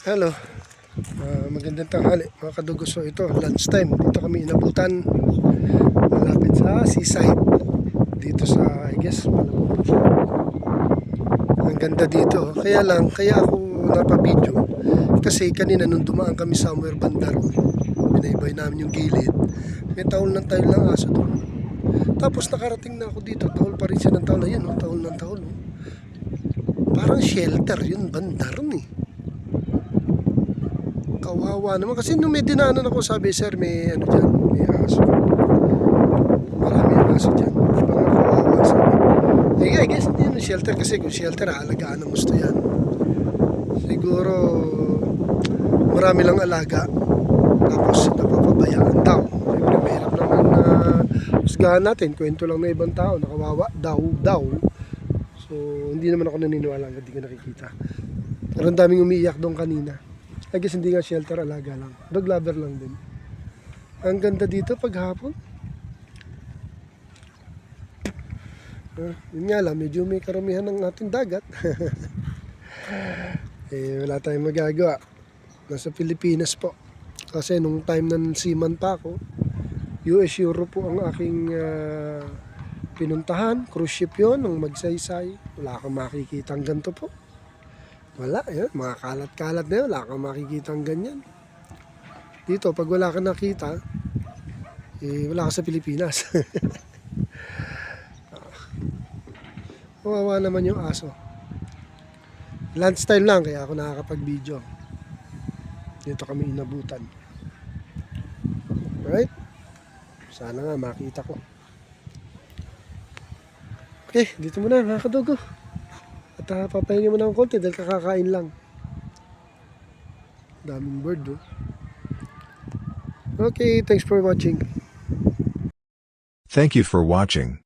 Hello, magandang tanghali mga kadugo. So ito, lunch time. Dito kami inabutan. Malapit sa seaside. Dito sa, I guess, Malabon. Ang ganda dito. Kaya ako napabidyo. Kasi kanina nung dumaan kami somewhere bandar, binaybay namin yung gilid. May tahol ng tayo lang aso doon. Tapos nakarating na ako dito. Tahol pa rin siya ng tahol. Ayun, tahol ng tahol. Parang shelter yun, bandar eh. Kawawa naman kasi nung may dinaanan ako, sabi, sir, may ano dyan, may aso, marami aso dyan, mga kawawa, sabi. I guess hindi yun shelter, kasi kung shelter, alagaan ng gusto yan. Siguro marami lang alaga, tapos napapabayaan daw. Siyempre mahirap naman na husgahan natin, kwento lang na ibang tao, nakawawa daw. So hindi naman ako naniniwala hanggang di ko nakikita. Pero ang daming umiiyak doon kanina. I guess hindi nga shelter, alaga lang. Dog lover lang din. Ang ganda dito pag hapon. Yun nga lang, medyo may karamihan ng ating dagat. Wala tayong magagawa. Nasa Pilipinas po. Kasi nung time ng seaman pa ako, US Europe po ang aking pinuntahan. Cruise ship yun, ng Magsaysay. Wala kang makikita ang ganito po. Wala, yun, mga kalat-kalat na yun, wala kang makikitang ganyan. Dito, pag wala kang nakita, wala ka sa Pilipinas. Kawawa naman yung aso. Lunchtime lang, kaya ako nakakapag-video. Dito kami inabutan. Alright? Sana nga makita ko. Okay, dito muna mga kadugo. At papahinga mo na ng konti dahil kakakain lang. Daming bird, oh. Okay, thanks for watching. Thank you for watching.